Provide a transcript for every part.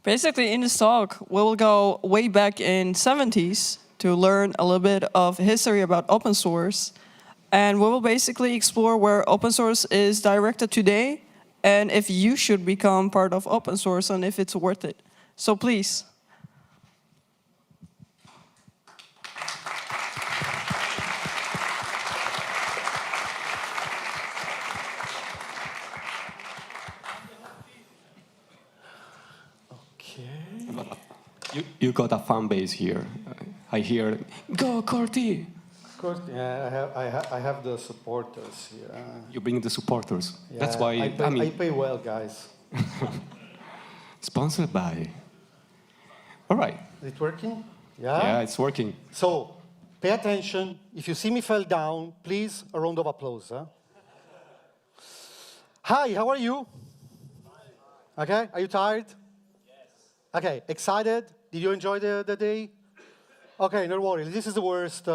Basically, in this talk, we will go way back in 70s to learn a little bit of history about open source. And we will basically explore where open source is directed today and if you should become part of open source and if it's worth it. So please. You got a fan base here. I hear, go Corti! Corti, yeah, I have the supporters here. You bring the supporters. Yeah, That's why, I pay well, guys. Sponsored by. All right. Is it working? Yeah? Yeah, it's working. So, pay attention. If you see me fell down, please, a round of applause. Huh? Hi, how are you? Okay, are you tired? Okay, excited? Did you enjoy the day? Okay, no worries. This is the worst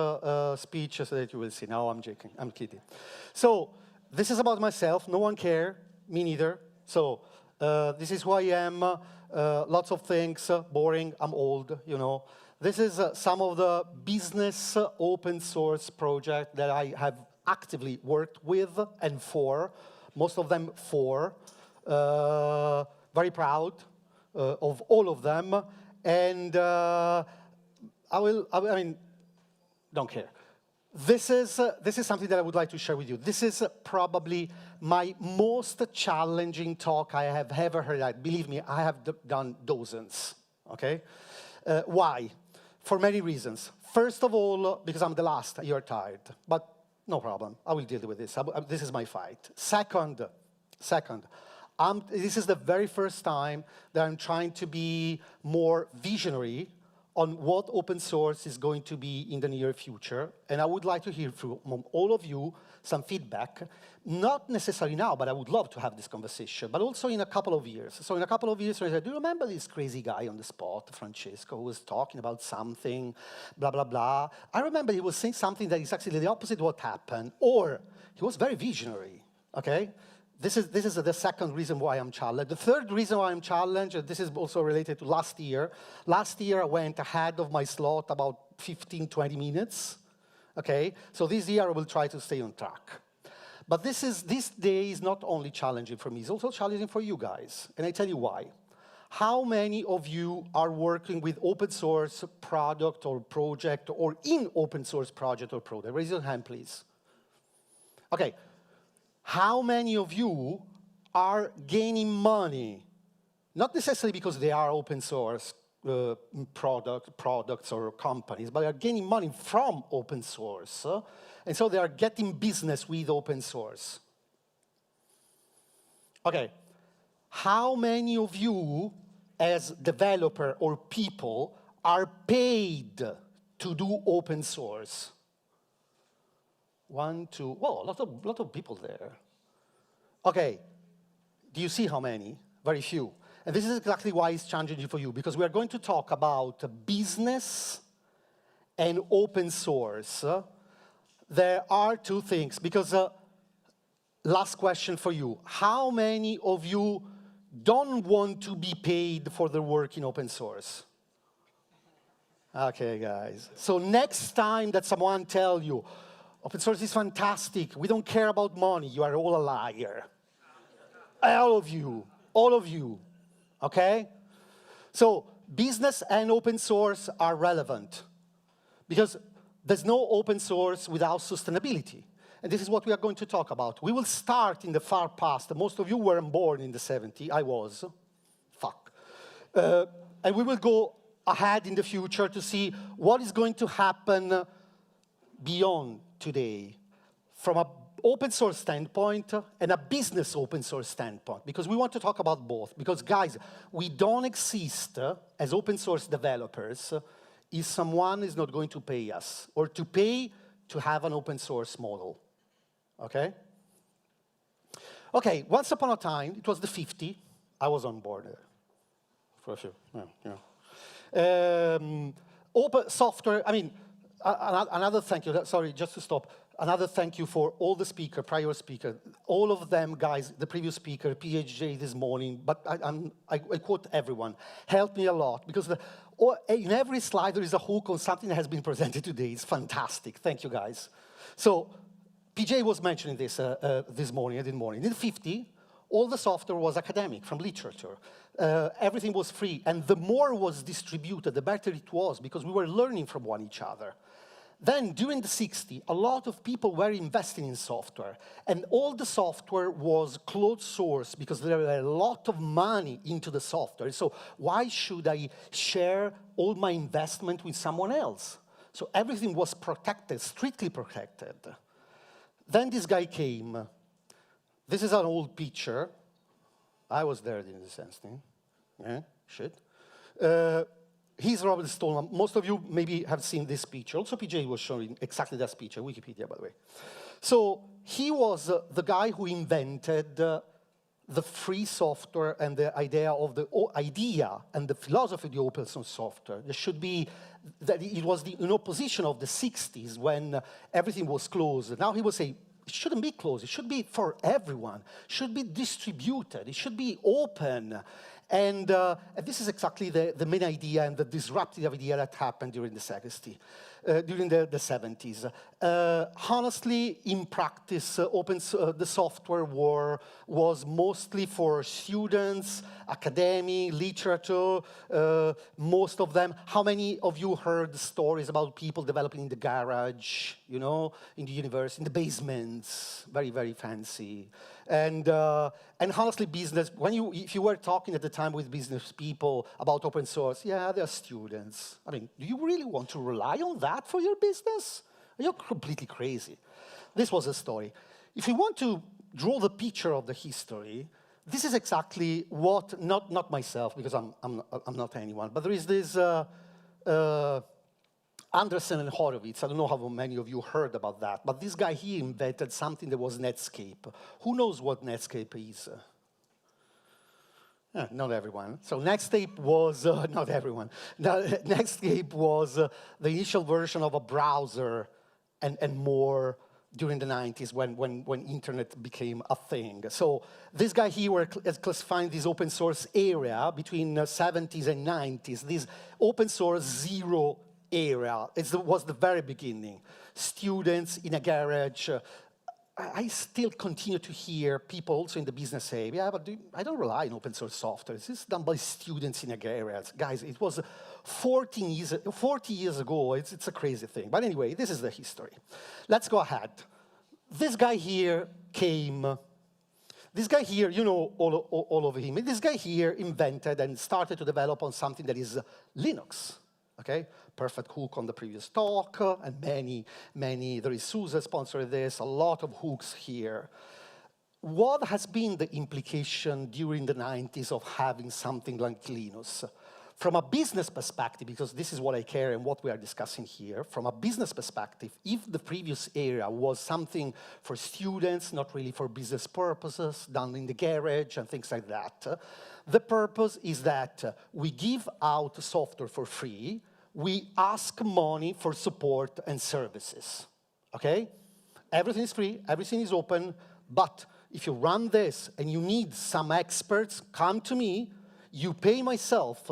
speech that you will see. No, I'm joking. I'm kidding. So, this is about myself. No one cares. Me neither. So, this is who I am. Lots of things. Boring. I'm old, you know. This is some of the business open source projects that I have actively worked with and for. Most of them for. Very proud of all of them, and I mean, don't care. This is something that I would like to share with you. This is probably my most challenging talk I have ever heard. Believe me, I have done dozens, okay? Why? For many reasons. First of all, because I'm the last, you're tired, but no problem, I will deal with this. This is my fight. Second, this is the very first time that I'm trying to be more visionary on what open source is going to be in the near future. And I would like to hear from all of you some feedback, not necessarily now, but I would love to have this conversation, but also in a couple of years. So in a couple of years, I said, do you remember this crazy guy on the spot, Francesco, who was talking about something, blah, blah, blah. I remember he was saying something that is actually the opposite of what happened, or he was very visionary, okay? This is the second reason why I'm challenged. The third reason why I'm challenged, and this is also related to last year. Last year, I went ahead of my slot about 15, 20 minutes. Okay? So this year, I will try to stay on track. But this day is not only challenging for me, it's also challenging for you guys. And I tell you why. How many of you are working with open source product or project or in open source project or product? Raise your hand, please. Okay. How many of you are gaining money? Not necessarily because they are open source products or companies, but they are gaining money from open source. And so they are getting business with open source. Okay. How many of you, as developer or people, are paid to do open source? 1, 2, whoa, a lot of people there. Okay, do you see how many? Very few. And this is exactly why it's challenging for you, because we are going to talk about business and open source. There are two things, because last question for you. How many of you don't want to be paid for their work in open source? Okay, guys. So next time that someone tells you, open source is fantastic, we don't care about money, you are all a liar. All of you, okay? So business and open source are relevant because there's no open source without sustainability. And this is what we are going to talk about. We will start in the far past. Most of you weren't born in the 70s, I was. Fuck. And we will go ahead in the future to see what is going to happen beyond today, from an open source standpoint and a business open source standpoint, because we want to talk about both. Because guys, we don't exist as open source developers if someone is not going to pay us, or to pay to have an open source model, okay? Okay, once upon a time, it was the 50s, I was on board for a few, yeah. Open software, I mean, another thank you, sorry, just to stop. Another thank you for all the speaker, prior speaker, all of them, guys, the previous speaker, PHJ this morning, but I quote everyone, helped me a lot, because in every slide there is a hook on something that has been presented today. It's fantastic. Thank you, guys. So, PJ was mentioning this this morning. In the 50s, all the software was academic, from literature. Everything was free, and the more was distributed, the better it was, because we were learning from each other. Then, during the 60s, a lot of people were investing in software, and all the software was closed source because there were a lot of money into the software. So why should I share all my investment with someone else? So everything was protected, strictly protected. Then this guy came. This is an old picture. I was there in the sense thing. Yeah, shit. He's Robert Stallman. Most of you maybe have seen this picture. Also, PJ was showing exactly that picture, Wikipedia, by the way. So he was the guy who invented the free software and the idea and the philosophy of the open source software. There should be, that it was in opposition of the 60s when everything was closed. Now he will say, it shouldn't be closed. It should be for everyone. It should be distributed. It should be open. And this is exactly the main idea and the disruptive idea that happened during the 70s. Honestly, in practice, the software was mostly for students, academy, literature, most of them. How many of you heard stories about people developing in the garage, you know, in the university, in the basements, very, very fancy. And honestly, business, if you were talking at the time with business people about open source, yeah, they're students. I mean, do you really want to rely on that for your business? You're completely crazy. This was a story. If you want to draw the picture of the history, this is exactly what, not myself, because I'm not anyone, but there is this Anderson and Horowitz. I don't know how many of you heard about that, but this guy, he invented something that was Netscape. Who knows what Netscape is? Not everyone. So Netscape was, not everyone. Netscape was the initial version of a browser and more during the 90s when internet became a thing. So this guy here is classifying this open source area between the 70s and 90s, this open source zero area. It was the very beginning. Students in a garage. I still continue to hear people also in the business say, yeah, but I don't rely on open source software. This is done by students in a garage. Guys, it was 40 years ago. It's a crazy thing. But anyway, this is the history. Let's go ahead. This guy here came. This guy here, you know all of him. This guy here invented and started to develop on something that is Linux. Okay, perfect hook on the previous talk, and many, there is SUSE sponsoring this, a lot of hooks here. What has been the implication during the 90s of having something like Linux? From a business perspective, because this is what I care and what we are discussing here, from a business perspective, if the previous area was something for students, not really for business purposes, done in the garage and things like that, the purpose is that we give out software for free, we ask money for support and services, okay? Everything is free, everything is open, but if you run this and you need some experts, come to me, you pay myself,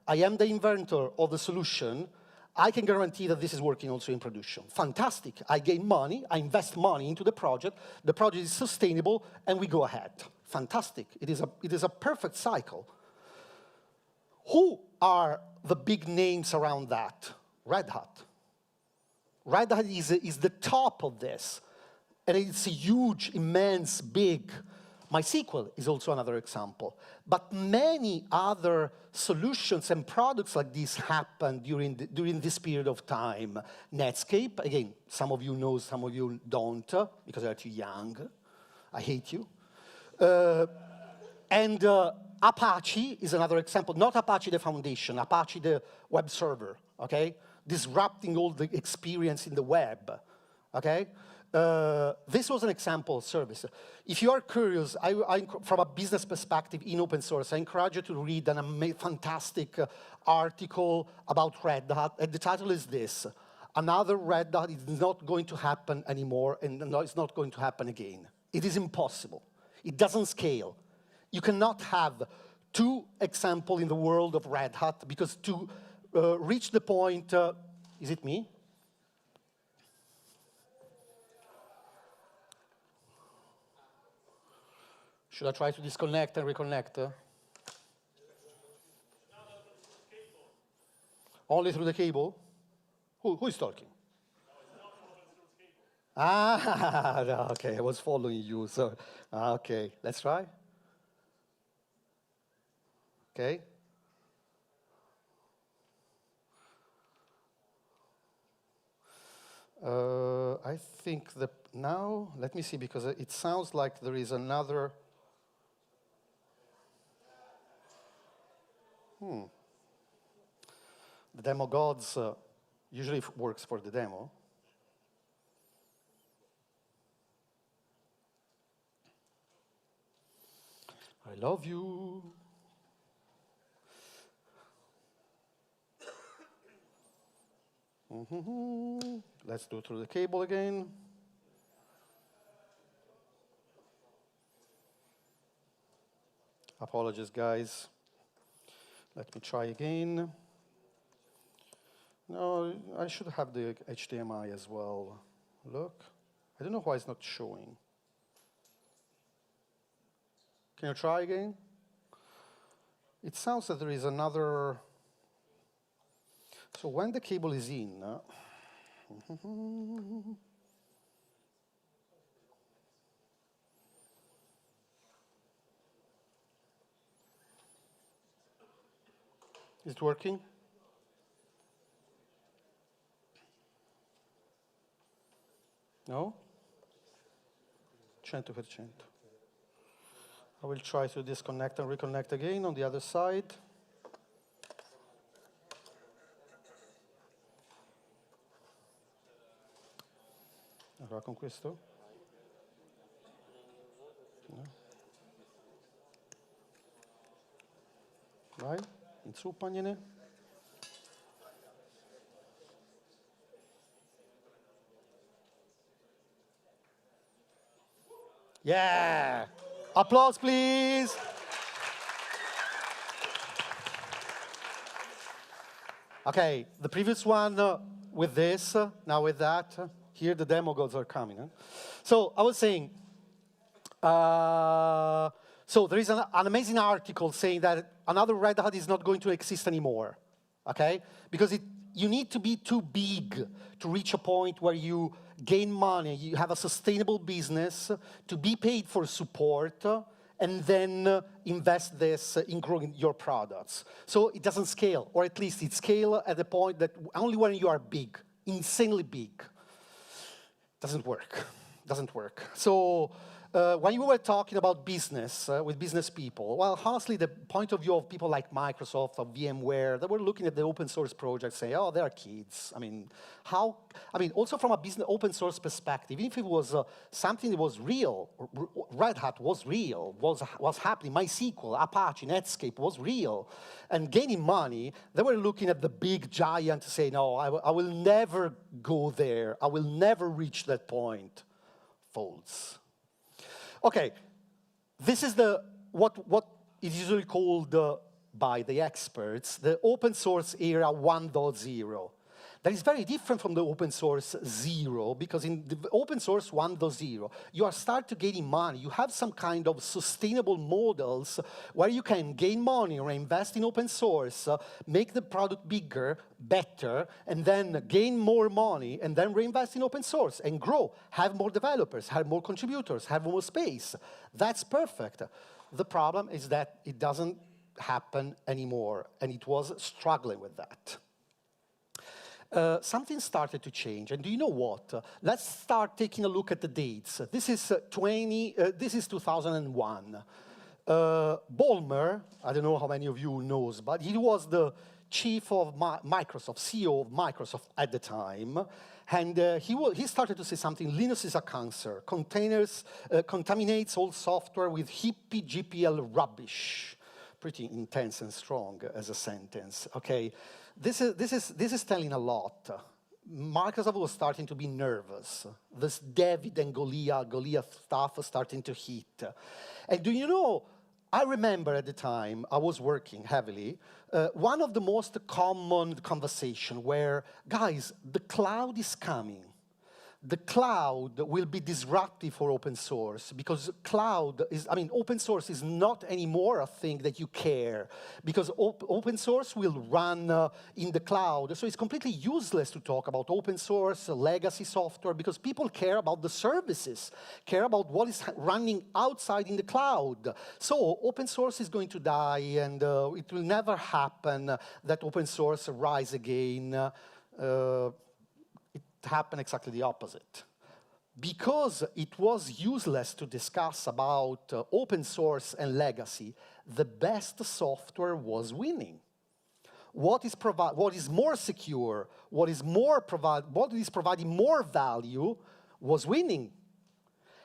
I am the inventor of the solution, I can guarantee that this is working also in production. Fantastic, I gain money, I invest money into the project is sustainable, and we go ahead. Fantastic, it is a perfect cycle. Who are the big names around that? Red Hat. Red Hat is the top of this. And it's a huge, immense, big. MySQL is also another example. But many other solutions and products like this happened during this period of time. Netscape, again, some of you know, some of you don't, because they're too young. I hate you. And Apache is another example. Not Apache the foundation, Apache the web server, okay? Disrupting all the experience in the web, okay? This was an example of service. If you are curious, from a business perspective in open source, I encourage you to read a fantastic article about Red Hat. And the title is this: another red dot is not going to happen anymore, and no, it's not going to happen again. It is impossible. It doesn't scale. You cannot have two examples in the world of Red Hat, because to reach the point, is it me? Should I try to disconnect and reconnect? Only through the cable? Who is talking? Ah, okay, I was following you, so, okay, let's try. Okay. I think that now, let me see, because it sounds like there is another. The demo gods usually works for the demo. I love you. Let's do it through the cable again. Apologies, guys. Let me try again. No, I should have the HDMI as well. Look, I don't know why it's not showing. Can you try again? It sounds that there is another. So when the cable is in, is it working? No? 100%. I will try to disconnect and reconnect again on the other side. Allora con questo? No. Vai, inzuppagliene. Yeah! Applause, please! Okay, the previous one with this, now with that. Here the demo gods are coming. Huh? So I was saying, so there is an amazing article saying that another Red Hat is not going to exist anymore, okay? Because you need to be too big to reach a point where you gain money, you have a sustainable business, to be paid for support, and then invest this in growing your products. So it doesn't scale, or at least it scales at the point that only when you are big, insanely big. Doesn't work. So when you were talking about business with business people, well, honestly, the point of view of people like Microsoft or VMware, they were looking at the open source project, say, oh, they're kids. I mean, also from a business open source perspective, even if it was something that was real, Red Hat was real, was happening, MySQL, Apache, Netscape was real, and gaining money, they were looking at the big giant to say, no, I will never go there. I will never reach that point. False. Okay, this is what is usually called by the experts the open source era 1.0. That is very different from the open source 0, because in the open source 1.0, you are start to gaining money. You have some kind of sustainable models where you can gain money or invest in open source, make the product bigger, better, and then gain more money, and then reinvest in open source and grow, have more developers, have more contributors, have more space. That's perfect. The problem is that it doesn't happen anymore, and it was struggling with that. Something started to change, and do you know what? Let's start taking a look at the dates. This is 2001. Ballmer, I don't know how many of you knows, but he was the chief of Microsoft, CEO of Microsoft at the time, and he started to say something: Linux is a cancer. Containers contaminates all software with hippie GPL rubbish. Pretty intense and strong as a sentence. Okay. This is telling a lot. Microsoft was starting to be nervous. This David and Goliath stuff was starting to hit. And do you know, I remember at the time, I was working heavily, one of the most common conversation where, guys, the cloud is coming. The cloud will be disruptive for open source because open source is not anymore a thing that you care because open source will run in the cloud. So it's completely useless to talk about open source, legacy software, because people care about the services, care about what is running outside in the cloud. So open source is going to die and it will never happen that open source rise again. Happened exactly the opposite. Because it was useless to discuss about open source and legacy, the best software was winning. What is more secure, what is providing more value was winning.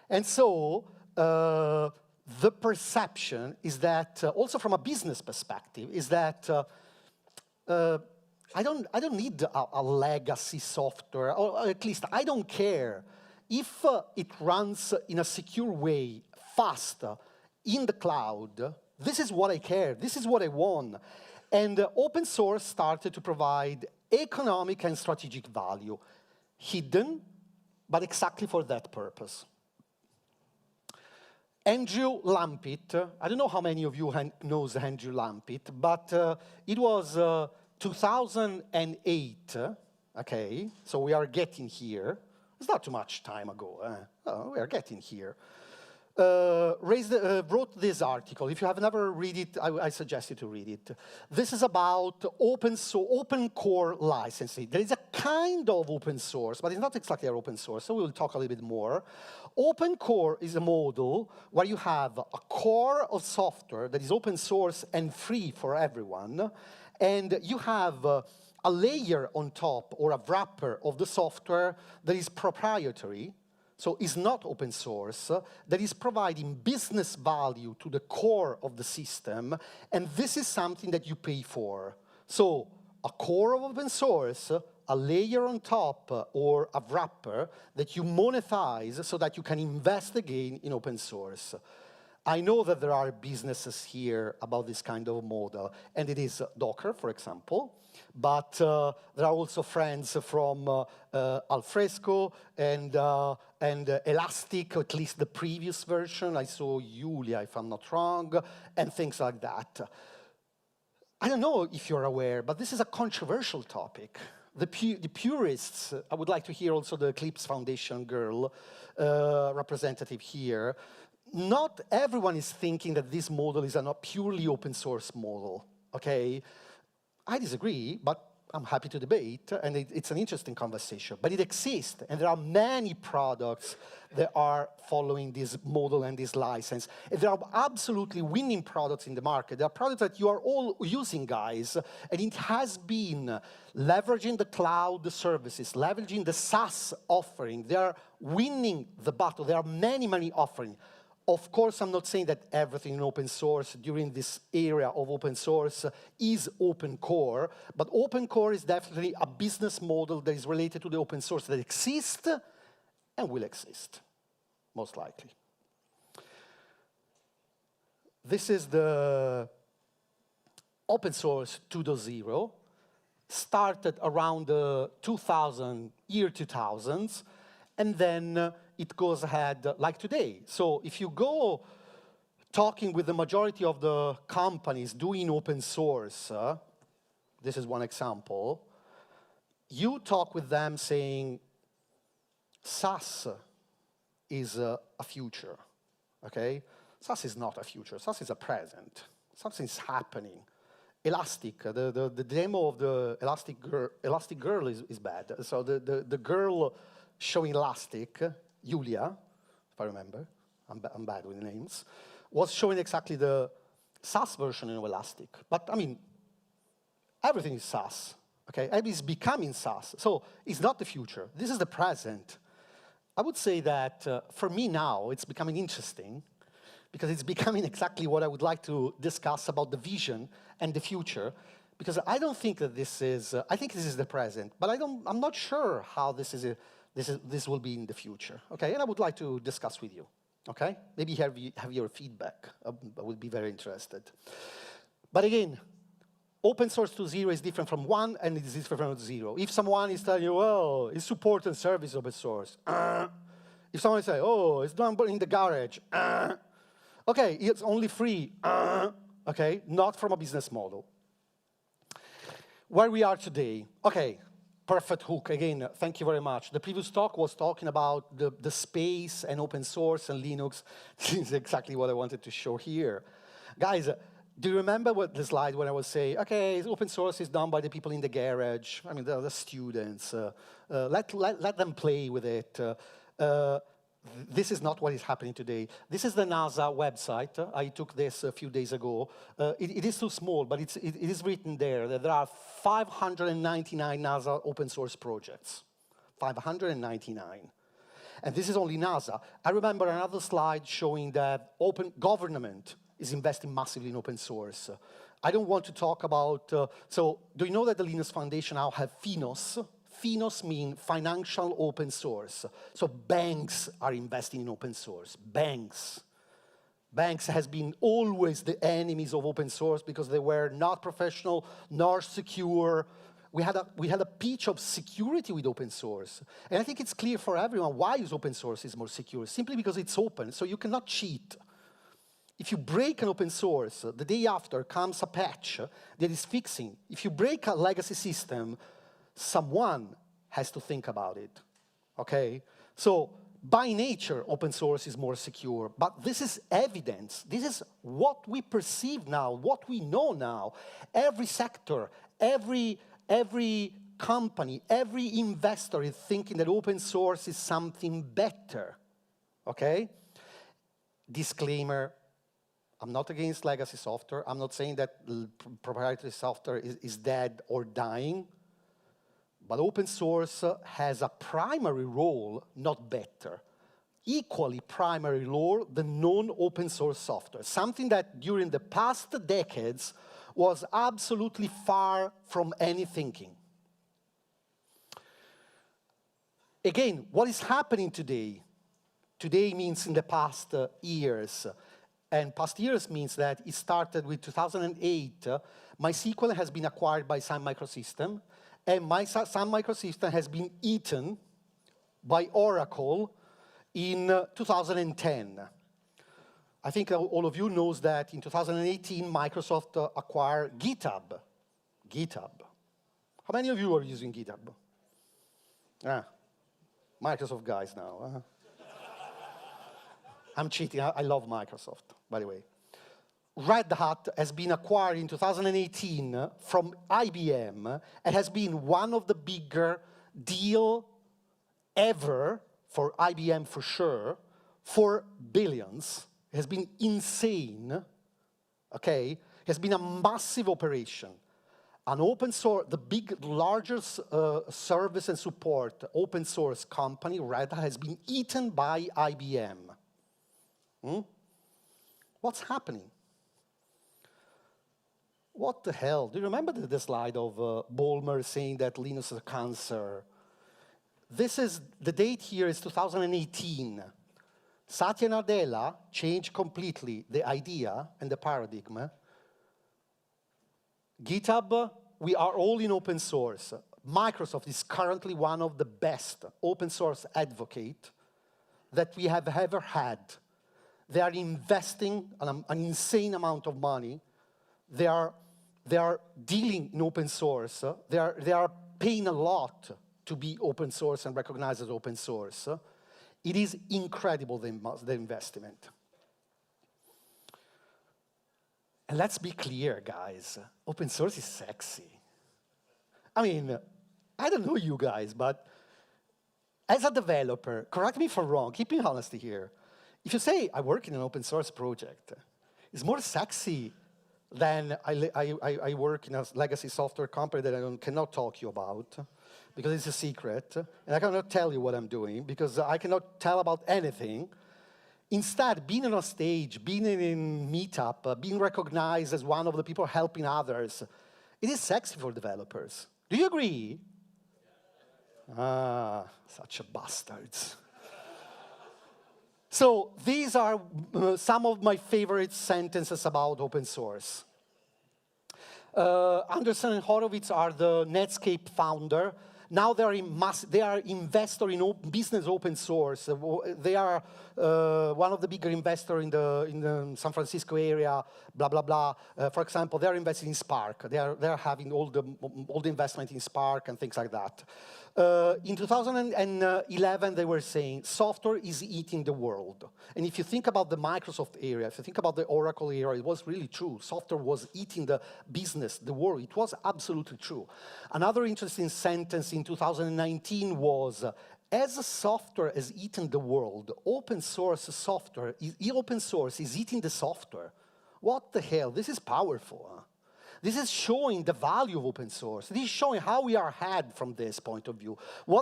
And so the perception is that, also from a business perspective, is that I don't need a legacy software, or at least I don't care if it runs in a secure way, fast, in the cloud. This is what I care. This is what I want. And open source started to provide economic and strategic value, hidden, but exactly for that purpose. Andrew Lampitt, I don't know how many of you knows Andrew Lampitt, but it was 2008, okay, so we are getting here. It's not too much time ago. We are getting here. Wrote this article. If you have never read it, I suggest you to read it. This is about open core licensing. There is a kind of open source, but it's not exactly open source, so we'll talk a little bit more. Open core is a model where you have a core of software that is open source and free for everyone, and you have a layer on top or a wrapper of the software that is proprietary, so is not open source, that is providing business value to the core of the system, and this is something that you pay for. So a core of open source, a layer on top, or a wrapper that you monetize so that you can invest again in open source. I know that there are businesses here about this kind of model, and it is Docker, for example, but there are also friends from Alfresco and Elastic, or at least the previous version. I saw Julia, if I'm not wrong, and things like that. I don't know if you're aware, but this is a controversial topic. The purists, I would like to hear also the Eclipse Foundation girl representative here. Not everyone is thinking that this model is a not purely open source model, okay? I disagree, but I'm happy to debate, and it's an interesting conversation. But it exists, and there are many products that are following this model and this license. And there are absolutely winning products in the market. There are products that you are all using, guys, and it has been leveraging the cloud services, leveraging the SaaS offering. They are winning the battle. There are many, many offerings. Of course, I'm not saying that everything in open source during this area of open source is open core, but open core is definitely a business model that is related to the open source that exists and will exist, most likely. This is the open source 2.0, started around the year 2000s, and then it goes ahead like today. So if you go talking with the majority of the companies doing open source, this is one example, you talk with them saying, SaaS is a future, okay? SaaS is not a future, SaaS is a present. Something's happening. Elastic, the demo of the Elastic Girl is bad. So the girl showing Elastic, Julia, if I remember, I'm bad with names, was showing exactly the SaaS version of Elastic. But I mean, everything is SaaS, okay? Everything is becoming SaaS. So it's not the future, this is the present. I would say that for me now, it's becoming interesting because it's becoming exactly what I would like to discuss about the vision and the future, because I don't think that this is, I think this is the present, but I'm not sure how this will be in the future, okay? And I would like to discuss with you, okay? Maybe have your feedback. I would be very interested. But again, open source to 0 is different from 1, and it is different from 0. If someone is telling you, well, it's support and service open source, if someone says, oh, it's done in the garage, okay, it's only free, okay, not from a business model. Where we are today, okay, perfect hook, again, thank you very much. The previous talk was talking about the space and open source and Linux. This is exactly what I wanted to show here. Guys, do you remember what the slide when I was saying, okay, open source is done by the people in the garage, I mean, the students, let them play with it. This is not what is happening today. This is the NASA website. I took this a few days ago. It is too small, but it is written there that there are 599 NASA open source projects. 599. And this is only NASA. I remember another slide showing that open government is investing massively in open source. I don't want to talk about, so do you know that the Linux Foundation now have FINOS? FINOS means financial open source. So banks are investing in open source. Banks. Banks has been always the enemies of open source because they were not professional nor secure. We had a pitch of security with open source. And I think it's clear for everyone why is open source is more secure. Simply because it's open, so you cannot cheat. If you break an open source, the day after comes a patch that is fixing. If you break a legacy system, someone has to think about it, okay? So by nature, open source is more secure, but this is evidence. This is what we perceive now, what we know now. Every sector, every company, every investor is thinking that open source is something better, okay? Disclaimer, I'm not against legacy software. I'm not saying that proprietary software is dead or dying. But open source has a primary role, not better. Equally primary role than non-open source software. Something that during the past decades was absolutely far from any thinking. Again, what is happening today? Today means in the past years. And past years means that it started with 2008. MySQL has been acquired by Sun Microsystems. And Sun Microsystems has been eaten by Oracle in 2010. I think all of you knows that in 2018, Microsoft acquired GitHub. GitHub. How many of you are using GitHub? Microsoft guys now. I'm cheating. I love Microsoft, by the way. Red Hat has been acquired in 2018 from IBM and has been one of the bigger deals ever for IBM for sure, for billions. It has been insane, okay? It has been a massive operation. An open source, the largest service and support open source company, Red Hat, has been eaten by IBM. What's happening? What the hell? Do you remember the slide of Ballmer saying that Linux is a cancer? This is, the date here is 2018. Satya Nadella changed completely the idea and the paradigm. GitHub, we are all in open source. Microsoft is currently one of the best open source advocates that we have ever had. They are investing an insane amount of money. They are dealing in open source. They are paying a lot to be open source and recognized as open source. It is incredible, the investment. And let's be clear, guys. Open source is sexy. I mean, I don't know you guys, but as a developer, correct me if I'm wrong, keep me honest here. If you say, I work in an open source project, it's more sexy than I work in a legacy software company that I cannot talk to you about because it's a secret, and I cannot tell you what I'm doing because I cannot tell about anything. Instead, being on a stage, being in meetup, being recognized as one of the people helping others, It is sexy for developers. Do you agree? Ah, such a bastards. So these are some of my favorite sentences about open source. Anderson and Horowitz are the Netscape founder. Now they are investor in business open source. They are one of the bigger investors in the San Francisco area. Blah blah blah. For example, they are investing in Spark. They are having all the investment in Spark and things like that. In 2011, they were saying software is eating the world. And if you think about the Microsoft area, if you think about the Oracle era, it was really true. Software was eating the business, the world. It was absolutely true. Another interesting sentence in 2019 was, as software has eaten the world, open source is eating the software. What the hell? This is powerful. Huh? This is showing the value of open source. This is showing how we are ahead from this point of view.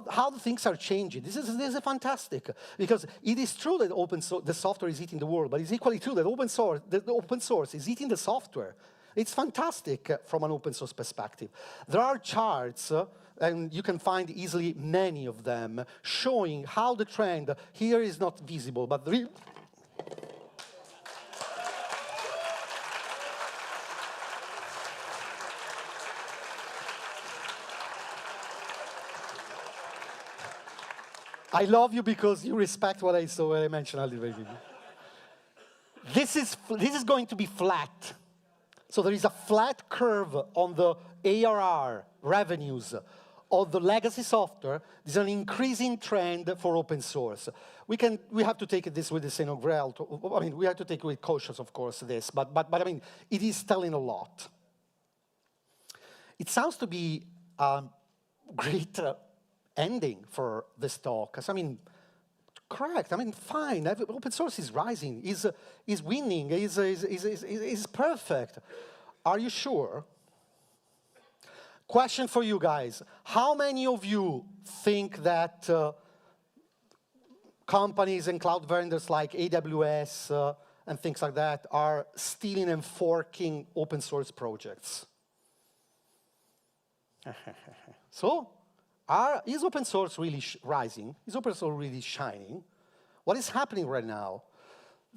How the things are changing. This is fantastic, because it is true that the software is eating the world, but it's equally true that the open source is eating the software. It's fantastic from an open source perspective. There are charts, and you can find easily many of them, showing how the trend here is not visible, but I love you because you respect what I mentioned at the beginning. This is going to be flat. So there is a flat curve on the ARR revenues of the legacy software. There's an increasing trend for open source. We have to take this with the same grail. I mean, we have to take it with cautious, of course, this, but I mean, it is telling a lot. It sounds to be a great ending for this talk. I mean, correct. I mean, fine. Open source is rising. Is winning. Is perfect. Are you sure? Question for you guys: how many of you think that companies and cloud vendors like AWS and things like that are stealing and forking open source projects? So, is open source really rising? Is open source really shining? What is happening right now?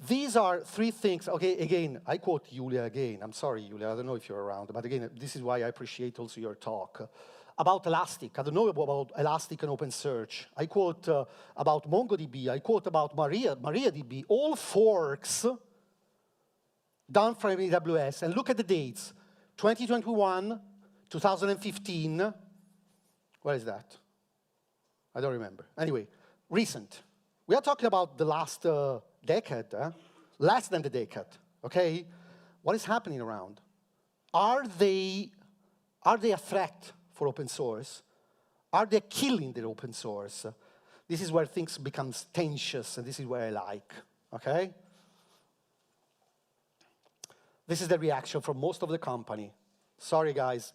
These are three things. Okay, again, I quote Julia again. I'm sorry, Julia, I don't know if you're around, but again, this is why I appreciate also your talk. About Elastic, I don't know about Elastic and OpenSearch. I quote about MongoDB, I quote about MariaDB, all forks done from AWS. And look at the dates, 2021, 2015, what is that? I don't remember. Anyway, recent. We are talking about the last decade, less than the decade, okay? What is happening around? Are they a threat for open source? Are they killing the open source? This is where things become tensions, and this is where I like, okay? This is the reaction from most of the company. Sorry, guys.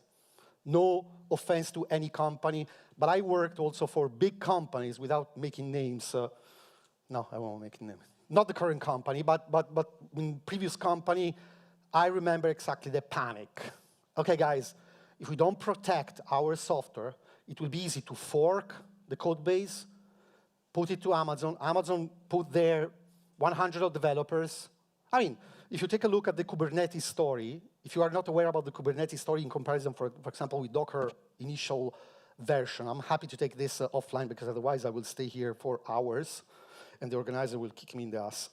No offense to any company, but I worked also for big companies without making names. No, I won't make names. Not the current company, but in previous company, I remember exactly the panic. Okay, guys, if we don't protect our software, it will be easy to fork the code base, put it to Amazon. Amazon put their 100 developers. I mean, if you take a look at the Kubernetes story, if you are not aware about the Kubernetes story in comparison, for example, with Docker initial version, I'm happy to take this offline because otherwise I will stay here for hours and the organizer will kick me in the ass.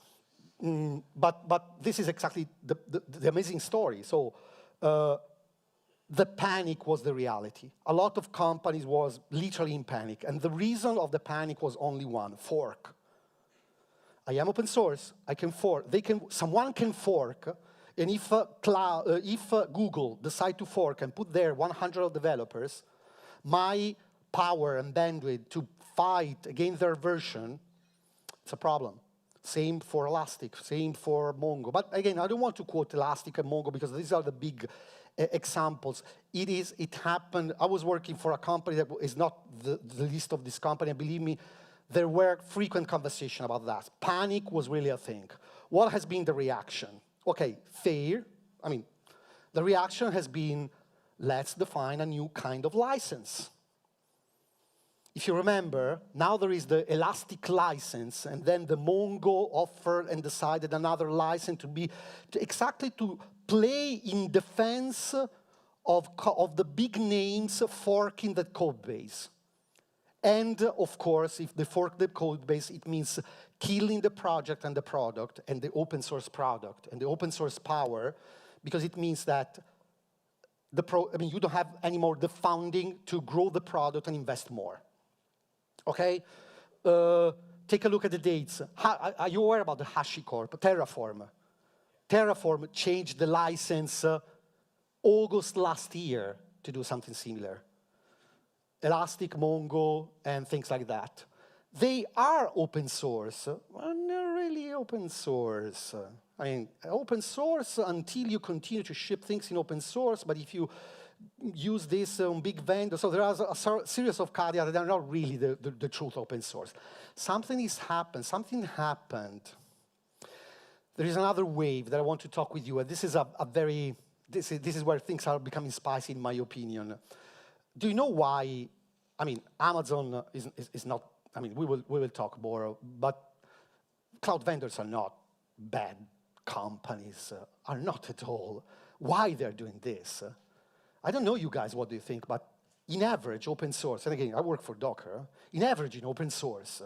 But this is exactly the amazing story. So the panic was the reality. A lot of companies was literally in panic. And the reason of the panic was only one: fork. I am open source, I can fork. Someone can fork, and if Google decide to fork and put there 100 developers, my power and bandwidth to fight against their version, it's a problem. Same for Elastic, same for Mongo. But again, I don't want to quote Elastic and Mongo because these are the big examples. It happened. I was working for a company that is not the list of this company, and believe me, there were frequent conversations about that. Panic was really a thing. What has been the reaction? Okay, fair. I mean, the reaction has been, let's define a new kind of license. If you remember, now there is the elastic license, and then the Mongo offered and decided another license exactly to play in defense of the big names forking the code base. And of course, if they fork the code base, it means killing the project and the product and the open source product and the open source power, because it means that you don't have anymore the funding to grow the product and invest more. Okay? Take a look at the dates. Are you aware about the HashiCorp, Terraform? Terraform changed the license August last year to do something similar. Elastic, Mongo, and things like that. They are open source, but not really open source. I mean, open source until you continue to ship things in open source, but if you use this on big vendors, so there are a series of caveats that are not really the truth open source. Something happened. There is another wave that I want to talk with you, and this is this is where things are becoming spicy, in my opinion. Do you know why? I mean, Amazon is not. I mean, we will talk more, but cloud vendors are not bad companies, are not at all. Why they're doing this? I don't know, you guys, what do you think? But in average, open source, and again, I work for Docker. In average, in open source,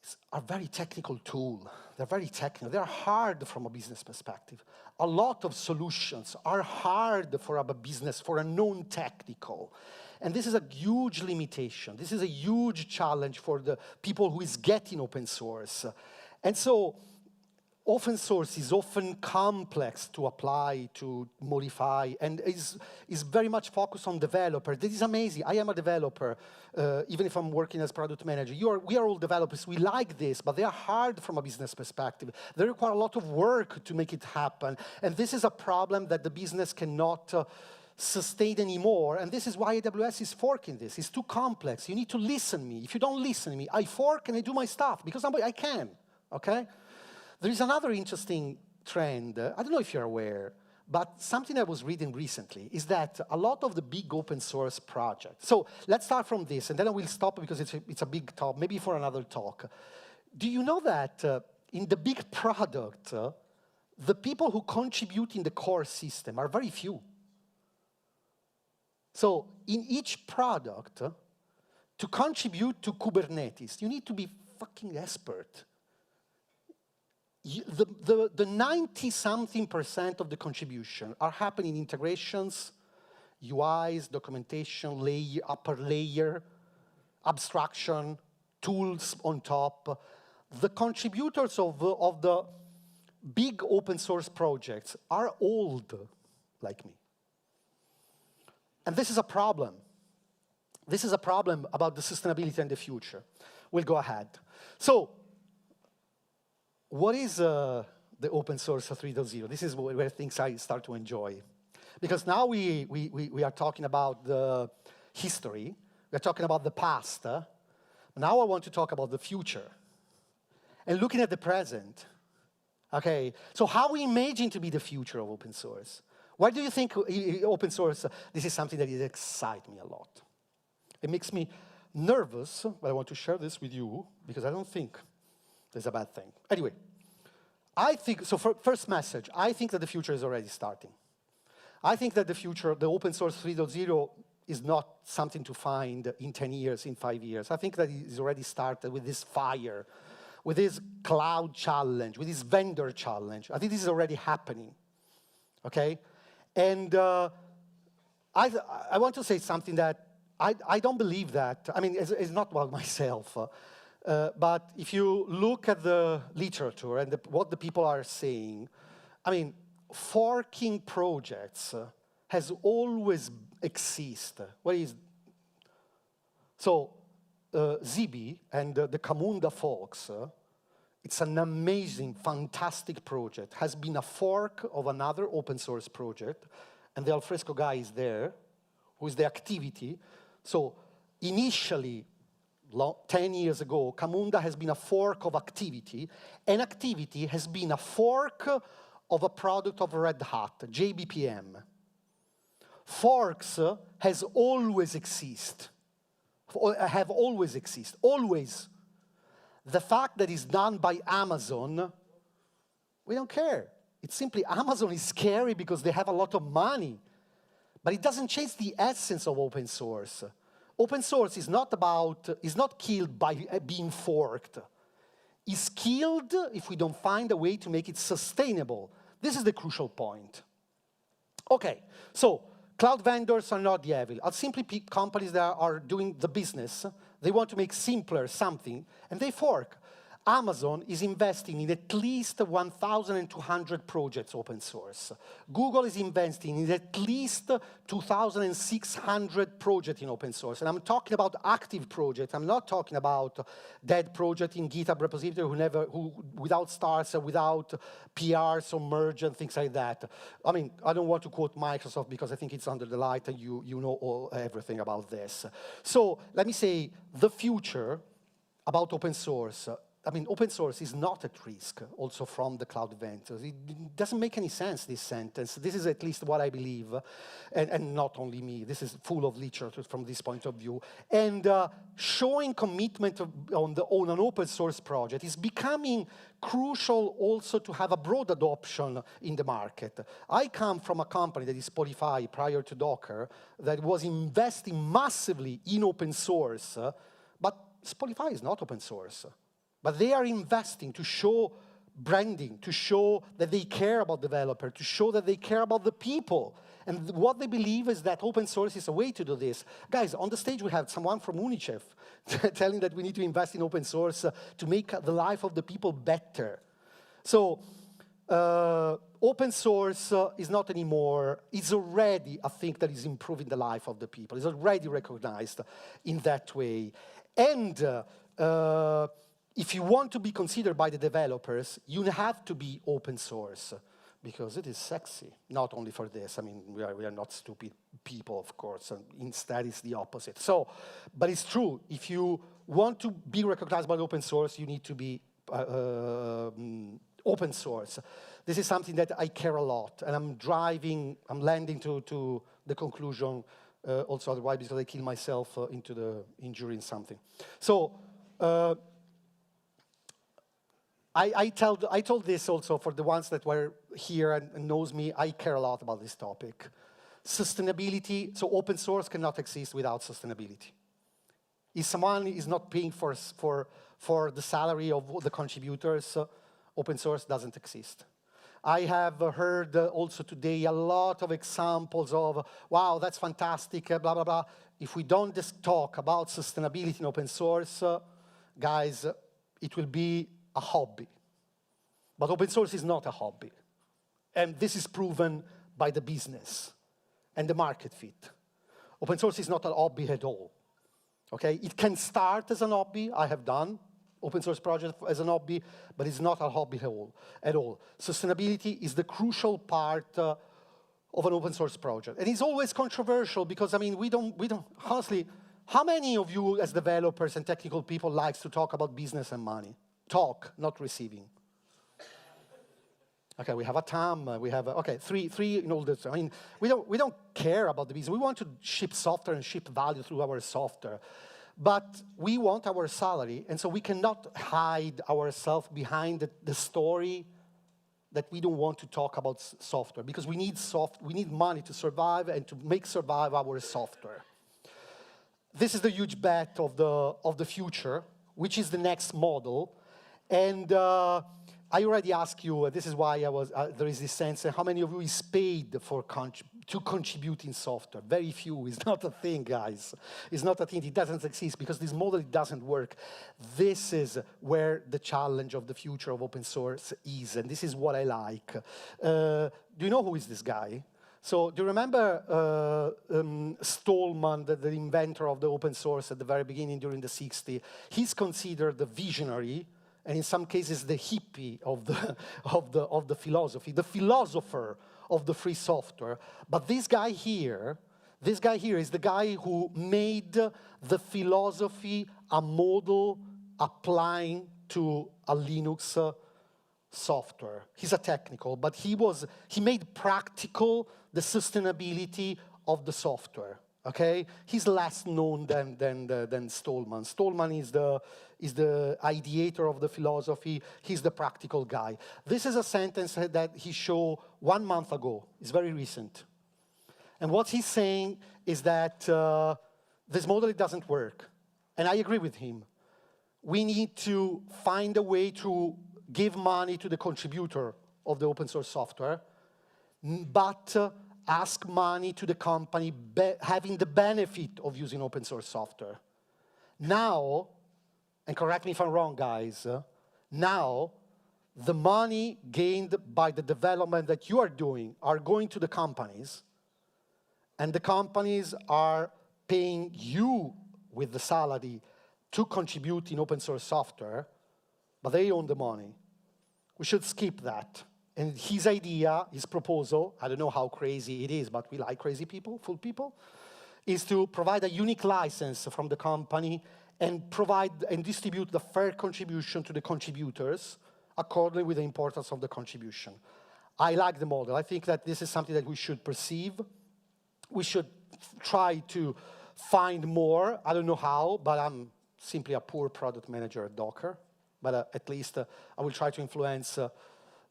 it's a very technical tool. They're very technical. They're hard from a business perspective. A lot of solutions are hard for a business, for a non-technical. And this is a huge limitation. This is a huge challenge for the people who is getting open source. And so open source is often complex to apply, to modify, and is very much focused on developer. This is amazing. I am a developer, even if I'm working as product manager. We are all developers. We like this, but they are hard from a business perspective. They require a lot of work to make it happen. And this is a problem that the business cannot sustain anymore, and this is why AWS is forking this. It's too complex. You need to listen to me. If you don't listen to me, I fork and I do my stuff, because I can, okay? There is another interesting trend. I don't know if you're aware, but something I was reading recently is that a lot of the big open source projects. So let's start from this, and then I will stop because it's a big talk, maybe for another talk. Do you know that in the big product, the people who contribute in the core system are very few? So in each product, to contribute to Kubernetes, you need to be fucking expert. The 90-something% of the contribution are happening in integrations, UIs, documentation, upper layer, abstraction, tools on top. The contributors of the big open source projects are old, like me. And this is a problem. This is a problem about the sustainability and the future. We'll go ahead. So, what is the open source 3.0? This is where things I start to enjoy. Because now we are talking about the history. We're talking about the past. Now I want to talk about the future. And looking at the present. Okay, so how we imagine to be the future of open source? Why do you think open source, this is something that excites me a lot? It makes me nervous, but I want to share this with you because I don't think there's a bad thing. Anyway, I think, so first message, I think that the future is already starting. I think that the future, the open source 3.0 is not something to find in 10 years, in 5 years. I think that it is already started with this fire, with this cloud challenge, with this vendor challenge. I think this is already happening, okay? And I want to say something that I don't believe that. I mean, it's not about myself. But if you look at the literature and what the people are saying, I mean, forking projects has always existed. So Zibi and the Camunda folks, it's an amazing, fantastic project. Has been a fork of another open source project, and the Alfresco guy is there, who is the activity. So initially, 10 years ago, Camunda has been a fork of Activity, and Activity has been a fork of a product of Red Hat, JBPM. Forks have always existed, always. The fact that it's done by Amazon, we don't care. It's simply Amazon is scary because they have a lot of money. But it doesn't change the essence of open source. Open source is not killed by being forked. It's killed if we don't find a way to make it sustainable. This is the crucial point. Okay, so cloud vendors are not the evil. I'll simply pick companies that are doing the business. They want to make simpler something, and they fork. Amazon is investing in at least 1,200 projects open source. Google is investing in at least 2,600 projects in open source. And I'm talking about active projects. I'm not talking about dead projects in GitHub repository who without stars, without PRs or merge and things like that. I mean, I don't want to quote Microsoft because I think it's under the light and you know everything about this. So let me say the future about open source. I mean, open source is not at risk also from the cloud vendors. It doesn't make any sense, this sentence. This is at least what I believe, and not only me. This is full of literature from this point of view. And showing commitment on an open source project is becoming crucial also to have a broad adoption in the market. I come from a company that is Spotify prior to Docker that was investing massively in open source, but Spotify is not open source. But they are investing to show branding, to show that they care about developers, to show that they care about the people. And what they believe is that open source is a way to do this. Guys, on the stage we have someone from UNICEF telling that we need to invest in open source to make the life of the people better. So open source is not anymore, it's already a thing that is improving the life of the people. It's already recognized in that way. And if you want to be considered by the developers, you have to be open source because it is sexy, not only for this. I mean, we are not stupid people, of course, and instead it's the opposite. So, but it's true, if you want to be recognized by open source, you need to be open source. This is something that I care a lot, and I'm landing to the conclusion also otherwise because I kill myself into the injuring something. So, I told this also for the ones that were here and knows me, I care a lot about this topic. Sustainability, so open source cannot exist without sustainability. If someone is not paying for the salary of the contributors, open source doesn't exist. I have heard also today a lot of examples of, wow, that's fantastic, blah, blah, blah. If we don't just talk about sustainability in open source, guys, it will be a hobby. But open source is not a hobby. And this is proven by the business and the market fit. Open source is not a hobby at all. Okay? It can start as a hobby. I have done open source project as a hobby, but it's not a hobby at all. Sustainability is the crucial part of an open source project. And it's always controversial because, I mean, we don't, honestly, how many of you as developers and technical people likes to talk about business and money? Talk, not receiving. Okay, we have a TAM, we have, okay, three in all this. I mean, we don't care about the business. We want to ship software and ship value through our software. But we want our salary, and so we cannot hide ourselves behind the story that we don't want to talk about software, because we need money to survive and to make survive our software. This is the huge bet of the future, which is the next model. And I already asked you, this is why there is this sense, how many of you is paid to contribute in software? Very few. It's not a thing, guys. It's not a thing. It doesn't exist because this model doesn't work. This is where the challenge of the future of open source is, and this is what I like. Do you know who is this guy? So do you remember Stallman, the inventor of the open source at the very beginning during the 60s? He's considered the visionary, and in some cases the hippie of the philosophy, the philosopher of the free software. But this guy here is the guy who made the philosophy a model applying to a Linux software. He's a technical, but he made practical the sustainability of the software. Okay, he's less known than Stallman. Stallman is the ideator of the philosophy. He's the practical guy. This is a sentence that he showed 1 month ago. It's very recent. And what he's saying is that this model doesn't work. And I agree with him. We need to find a way to give money to the contributor of the open source software, but ask money to the company having the benefit of using open source software. Now, and correct me if I'm wrong, guys, now the money gained by the development that you are doing are going to the companies, and the companies are paying you with the salary to contribute in open source software, but they own the money. We should skip that. And his idea, his proposal, I don't know how crazy it is, but we like crazy people, fool people, is to provide a unique license from the company and provide and distribute the fair contribution to the contributors accordingly with the importance of the contribution. I like the model. I think that this is something that we should perceive. We should try to find more. I don't know how, but I'm simply a poor product manager at Docker. But at least I will try to influence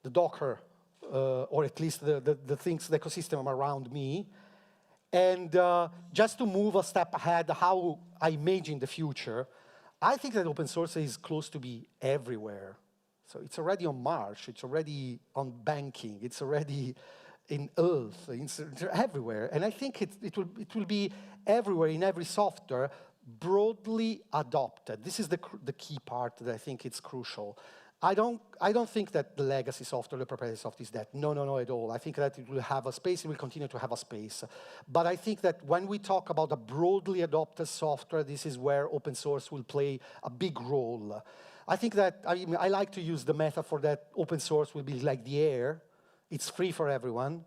the Docker, or at least the things, the ecosystem around me. And just to move a step ahead, how I imagine the future, I think that open source is close to be everywhere. So it's already on Mars, it's already on banking, it's already in Earth, it's everywhere. And I think it will be everywhere in every software, broadly adopted. This is the key part that I think it's crucial. I don't think that the legacy software, the proprietary software is dead. No, at all. I think that it will have a space, it will continue to have a space. But I think that when we talk about a broadly adopted software, this is where open source will play a big role. I think that, I like to use the metaphor that open source will be like the air. It's free for everyone.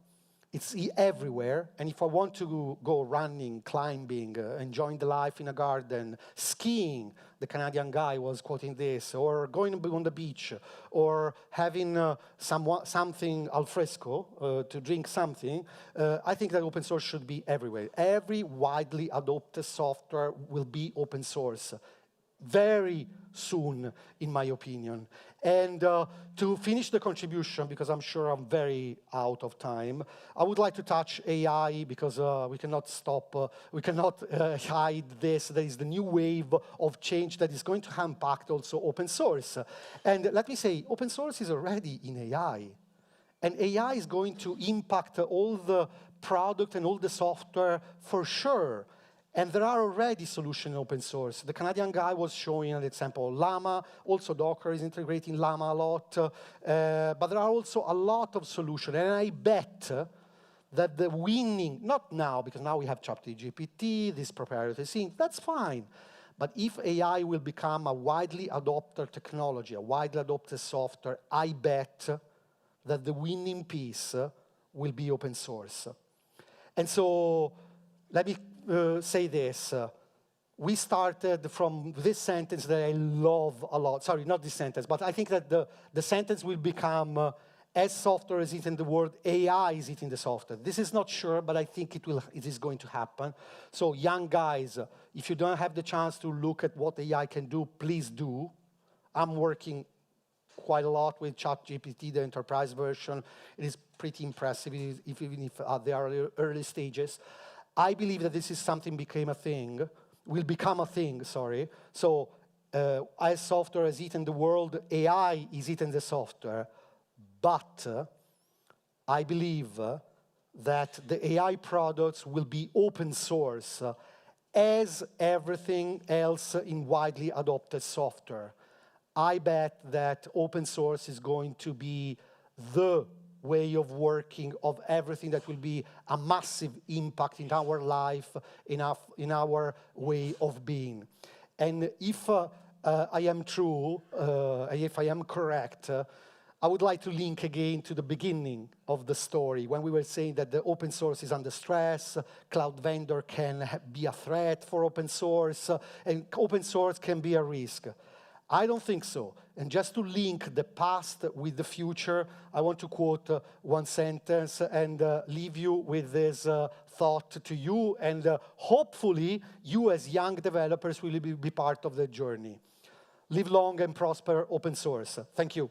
It's everywhere, and if I want to go running, climbing, enjoying the life in a garden, skiing, the Canadian guy was quoting this, or going on the beach, or having something Alfresco to drink something, I think that open source should be everywhere. Every widely adopted software will be open source very soon, in my opinion. And to finish the contribution, because I'm sure I'm very out of time, I would like to touch AI, because we cannot stop, we cannot hide this. There is the new wave of change that is going to impact also open source. And let me say, open source is already in AI. And AI is going to impact all the product and all the software for sure. And there are already solutions in open source. The Canadian guy was showing an example of Llama. Also, Docker is integrating Llama a lot. But there are also a lot of solutions. And I bet that the winning, not now, because now we have ChatGPT, this proprietary thing, that's fine. But if AI will become a widely adopted technology, a widely adopted software, I bet that the winning piece will be open source. And so, let me say this. We started from this sentence that I love a lot. Sorry, not this sentence, but I think that the sentence will become, as software is eating the world, AI is eating the software. This is not sure, but I think it is going to happen. So young guys, if you don't have the chance to look at what AI can do, please do. I'm working quite a lot with ChatGPT, the enterprise version. It is pretty impressive, even if they are early stages. I believe that this is something will become a thing, sorry. So as software has eaten the world, AI is eating the software. But I believe that the AI products will be open source as everything else in widely adopted software. I bet that open source is going to be the way of working of everything that will be a massive impact in our life, in our way of being. And if I am true, if I am correct, I would like to link again to the beginning of the story when we were saying that the open source is under stress, cloud vendor can be a threat for open source, and open source can be a risk. I don't think so. And just to link the past with the future, I want to quote one sentence and leave you with this thought to you, and hopefully you as young developers will be part of the journey. Live long and prosper open source. Thank you.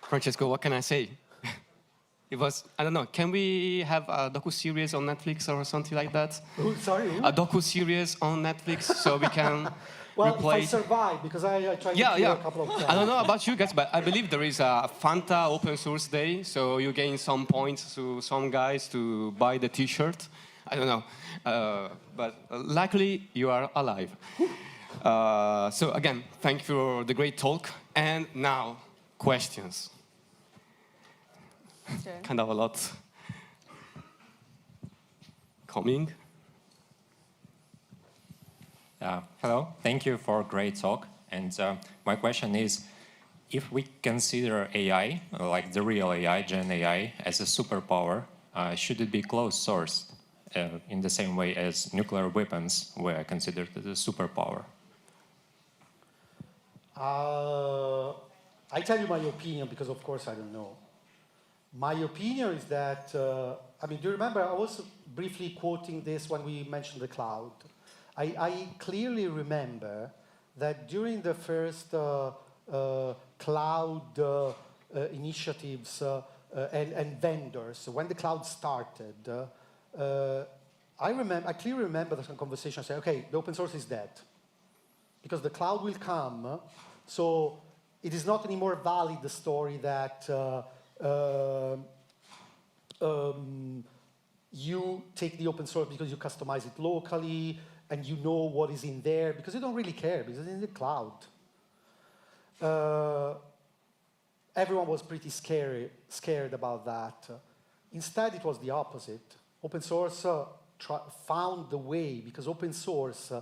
Francesco, what can I say? It was, I don't know, can we have a docu-series on Netflix or something like that? Sorry? A docu-series on Netflix so we can Well, replay. if I survive, because I tried to kill a couple of times. I don't know about you guys, but I believe there is a Fanta open source day, so you gain some points to some guys to buy the t-shirt. I don't know. But luckily, you are alive. So again, thank you for the great talk. And now, questions. Okay. Kind of a lot coming. Hello, thank you for a great talk. And my question is, if we consider AI, like the real AI, Gen AI, as a superpower, should it be closed source in the same way as nuclear weapons were considered as a superpower? I tell you my opinion because, of course, I don't know. My opinion is that, I mean, do you remember, I was briefly quoting this when we mentioned the cloud. I clearly remember that during the first cloud initiatives and vendors, when the cloud started, I clearly remember the conversation saying, okay, the open source is dead. Because the cloud will come, so it is not anymore valid, the story that you take the open source because you customize it locally and you know what is in there, because you don't really care, because it's in the cloud. Everyone was pretty scared about that. Instead, it was the opposite. Open source found the way, because open source,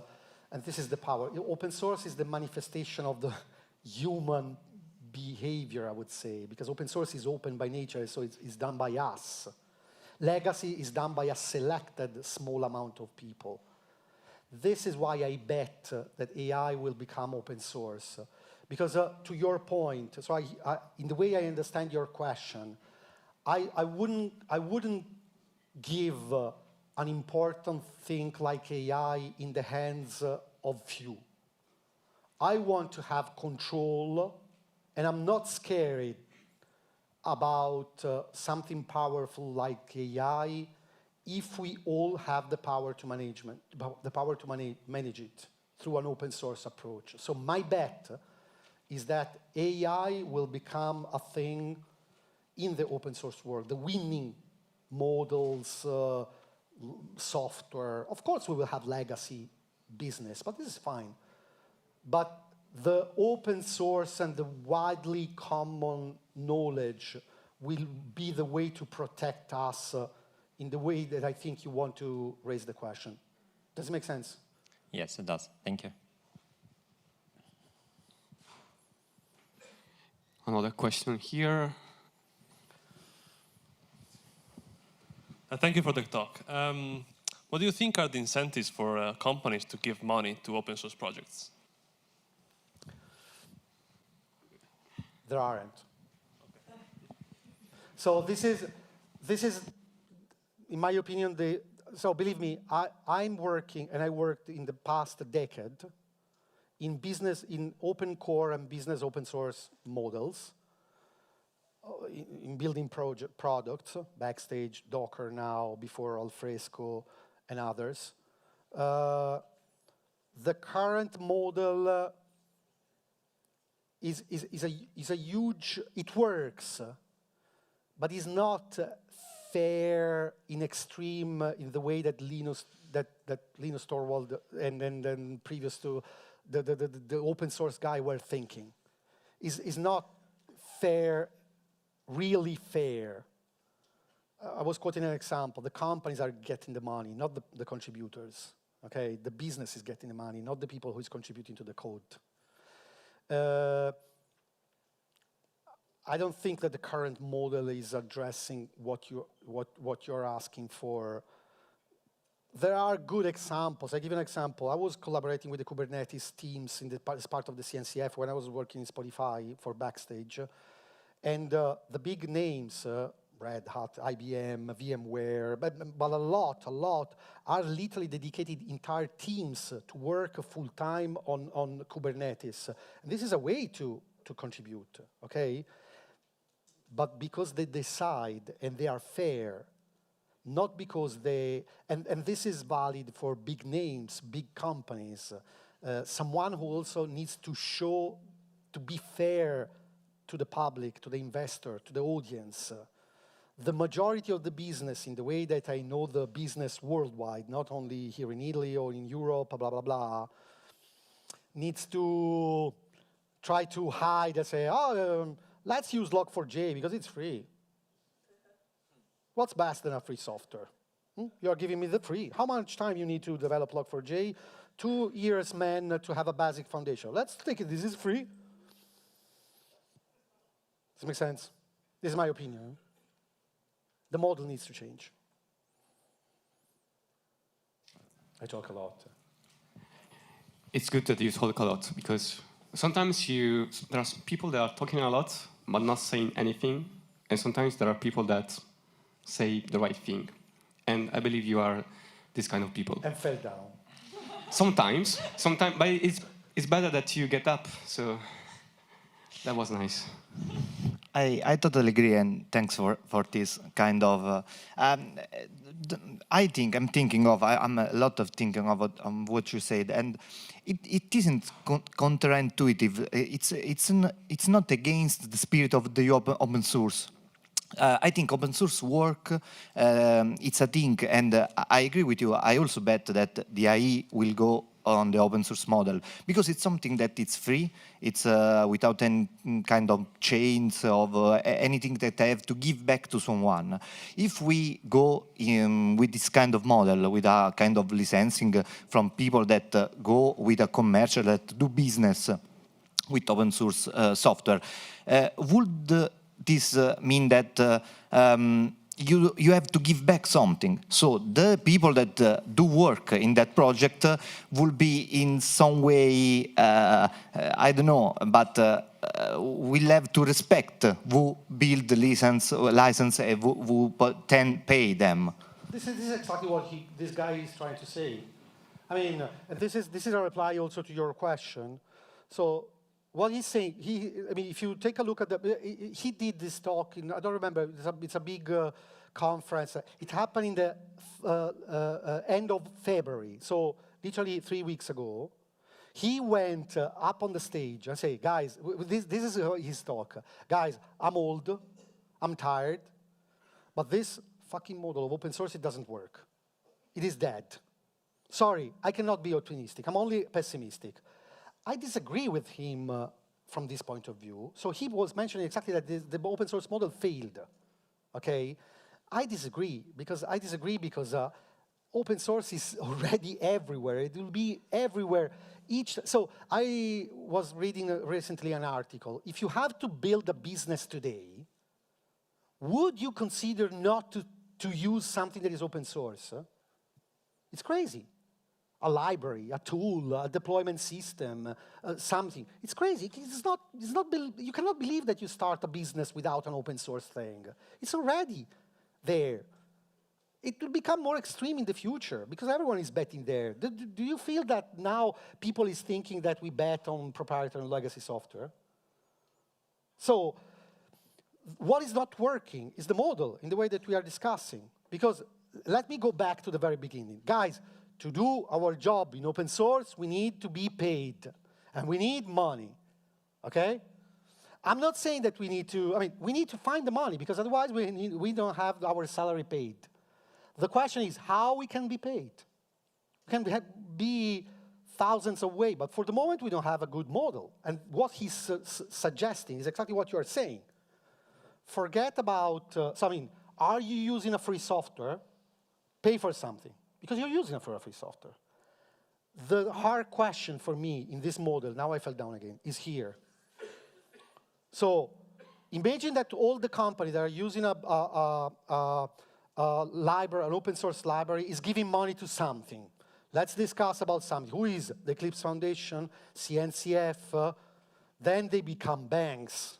and this is the power, open source is the manifestation of the human behavior, I would say, because open source is open by nature, so it's done by us. Legacy is done by a selected small amount of people. This is why I bet that AI will become open source. Because to your point, so in the way I understand your question, I wouldn't give an important thing like AI in the hands of few. I want to have control, and I'm not scared about something powerful like AI if we all have the power to manage it through an open source approach. So my bet is that AI will become a thing in the open source world, the winning models, software. Of course, we will have legacy business, but this is fine. But the open source and the widely common knowledge will be the way to protect us in the way that I think you want to raise the question. Does it make sense? Yes, it does. Thank you. Another question here. Thank you for the talk. What do you think are the incentives for companies to give money to open source projects? There aren't. Okay. So this is, in my opinion, so believe me, I'm working, and I worked in the past decade in business, in open core and business open source models, in building products, Backstage, Docker now, before Alfresco, and others. The current model is a huge, it works, but is not fair in extreme in the way that Linus Torvald and previous to the open source guy were thinking. Is not fair, really fair. I was quoting an example. The companies are getting the money, not the contributors. Okay, the business is getting the money, not the people who is contributing to the code. I don't think that the current model is addressing what you're asking for. there are good examples. I give you an example. I was collaborating with the Kubernetes teams as part of the CNCF when I was working in Spotify for Backstage. And the big names, Red Hat, IBM, VMware, but a lot are literally dedicated entire teams to work full-time on Kubernetes. And this is a way to contribute, okay? But because they decide and they are fair, not because they, and this is valid for big names, big companies, someone who also needs to show, to be fair to the public, to the investor, to the audience. The majority of the business, in the way that I know the business worldwide, not only here in Italy or in Europe, blah, blah, blah, needs to try to hide and say, oh, let's use Log4j because it's free. What's best than a free software? You're giving me the free. How much time you need to develop Log4j? 2 years, man, to have a basic foundation. Let's take it, this is free. Does it make sense? This is my opinion. The model needs to change. I talk a lot. It's good that you talk a lot, because sometimes there are people that are talking a lot, but not saying anything. And sometimes there are people that say the right thing. And I believe you are this kind of people. And fell down. Sometimes, but it's better that you get up, so that was nice. I totally agree, and thanks for this kind of. I'm thinking of what you said, and it isn't counterintuitive. It's not against the spirit of the open source. I think open source work, it's a thing, and I agree with you. I also bet that the AI will go on the open source model, because it's something that it's free, it's without any kind of chains of anything that I have to give back to someone. If we go in with this kind of model, with a kind of licensing from people that go with a commercial, that do business with open source software, would this mean that you have to give back something? So the people that do work in that project will be in some way, I don't know, but will have to respect who build the license and who then pay them. This is exactly what this guy is trying to say. I mean, this is a reply also to your question. So what he's saying, I mean, if you take a look at he did this talk in, I don't remember, it's a big conference. It happened in the end of February, so literally 3 weeks ago. He went up on the stage and said, guys, this is his talk. Guys, I'm old, I'm tired, but this fucking model of open source, it doesn't work. It is dead. Sorry, I cannot be optimistic, I'm only pessimistic. I disagree with him from this point of view. So he was mentioning exactly that the open source model failed, okay? I disagree because open source is already everywhere. It will be everywhere. So I was reading recently an article. If you have to build a business today, would you consider not to use something that is open source? It's crazy. A library, a tool, a deployment system, something. It's crazy. You cannot believe that you start a business without an open source thing. It's already there. It will become more extreme in the future because everyone is betting there. Do you feel that now people is thinking that we bet on proprietary and legacy software? So what is not working is the model in the way that we are discussing. Because let me go back to the very beginning. Guys, to do our job in open source, we need to be paid. And we need money, okay? I'm not saying that we need to find the money because otherwise we don't have our salary paid. The question is how we can be paid. We can be thousands of ways, but for the moment we don't have a good model. And what he's suggesting is exactly what you are saying. Forget about, are you using a free software? Pay for something. Because you're using it for a free software. The hard question for me in this model, now I fell down again, is here. So imagine that all the companies that are using library, an open source library, is giving money to something. Let's discuss about something. Who is the Eclipse Foundation, CNCF? Then they become banks.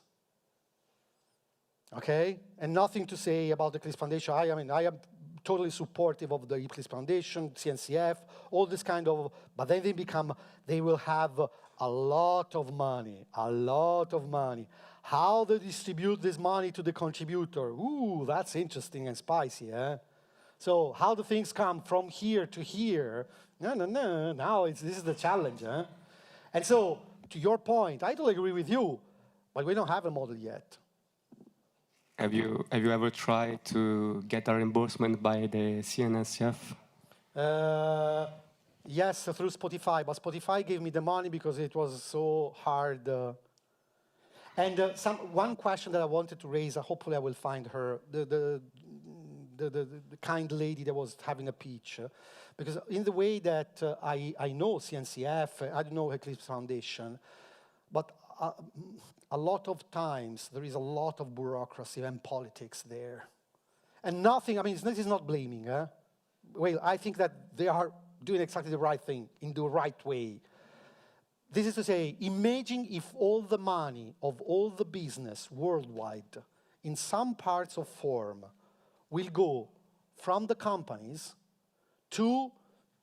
Okay? And nothing to say about the Eclipse Foundation. I am totally supportive of the Eclipse Foundation, CNCF, all this kind of, but then they will have a lot of money, a lot of money. How they distribute this money to the contributor? Ooh, that's interesting and spicy, eh? So how do things come from here to here? No, now this is the challenge, eh? And so, to your point, I totally agree with you, but we don't have a model yet. Have you ever tried to get a reimbursement by the CNSF? Yes, through Spotify, but Spotify gave me the money because it was so hard. And one question that I wanted to raise, hopefully I will find her, the kind lady that was having a pitch. Because in the way that I know CNCF, I don't know Eclipse Foundation, but a lot of times there is a lot of bureaucracy and politics there. And nothing, this is not blaming. Well, I think that they are doing exactly the right thing, in the right way. This is to say, imagine if all the money of all the business worldwide, in some parts of form, will go from the companies to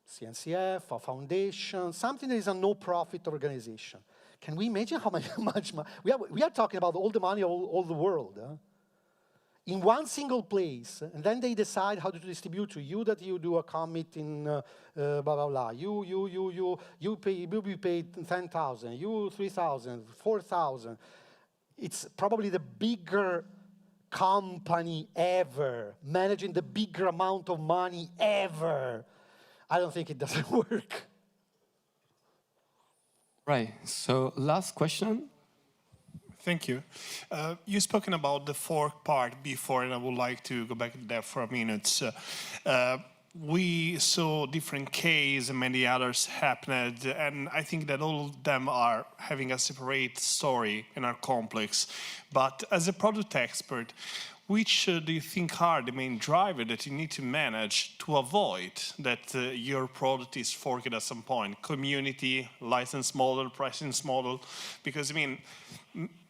CNCF, a foundation, something that is a no-profit organization. Can we imagine how much money? We are talking about all the money of all the world. In one single place, and then they decide how to distribute to you that you do a commit in blah, blah, blah. You be paid 10,000, you 3,000, 4,000. It's probably the bigger company ever, managing the bigger amount of money ever. I don't think it doesn't work. Right, so last question. Thank you. You've spoken about the fork part before, and I would like to go back there for a minute. We saw different cases and many others happened, and I think that all of them are having a separate story and are complex. But as a product expert, which do you think are the main driver that you need to manage to avoid that your product is forked at some point? Community, license model, pricing model? Because,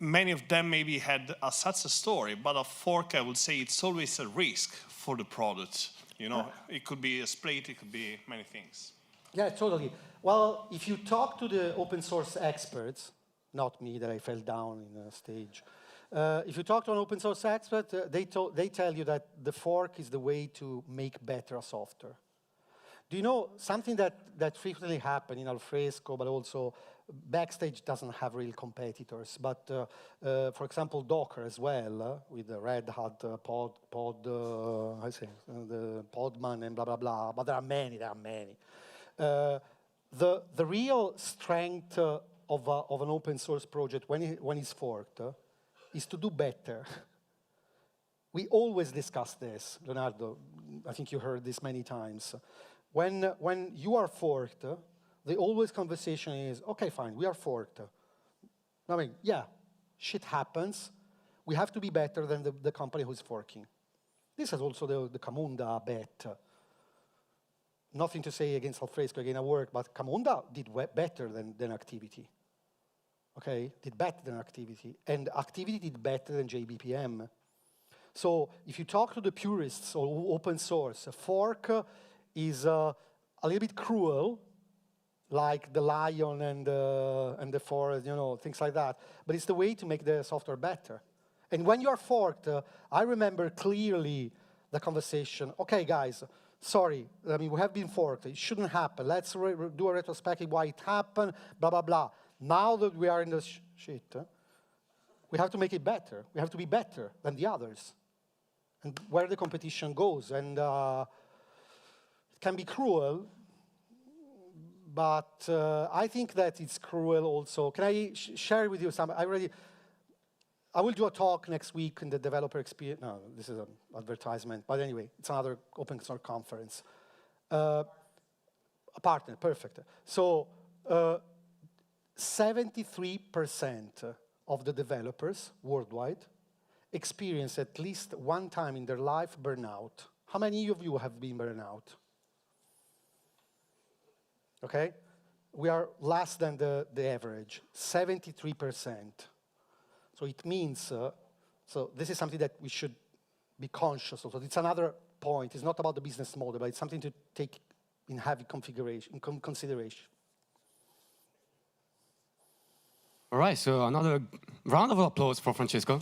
many of them maybe had a success story, but a fork, I would say, it's always a risk for the product. It could be a split, it could be many things. Yeah, totally. Well, if you talk to the open source experts, not me that I fell down in a stage, if you talk to an open source expert, they tell you that the fork is the way to make better software. Do you know something that frequently happens in Alfresco, but also Backstage doesn't have real competitors, but for example, Docker as well, with the Red Hat the Podman and blah, blah, blah, but there are many. The real strength of an open source project when it's forked is to do better. We always discuss this, Leonardo. I think you heard this many times. When you are forked, the always conversation is, okay, fine, we are forked. Yeah, shit happens. We have to be better than the company who's forking. This is also the Camunda bet. Nothing to say against Alfresco, against our work, but Camunda did better than Activity. Okay, did better than Activity, and Activity did better than JBPM. So if you talk to the purists or open source, a fork is a little bit cruel, like the lion and the forest, things like that. But it's the way to make the software better. And when you are forked, I remember clearly the conversation. Okay, guys, sorry, we have been forked. It shouldn't happen. Let's do a retrospective why it happened, blah, blah, blah. Now that we are in the shit, we have to make it better. We have to be better than the others. And where the competition goes. And it can be cruel, but I think that it's cruel also. Can I share with you some? I will do a talk next week in the developer experience. No, this is an advertisement. But anyway, it's another open source conference. A partner, perfect. So 73% of the developers worldwide experience at least one time in their life burnout How many of you have been burned out? Okay? We are less than the average, 73%. So it means, so this is something that we should be conscious of. So it's another point. It's not about the business model, but it's something to take in heavy consideration. All right, so another round of applause for Francesco.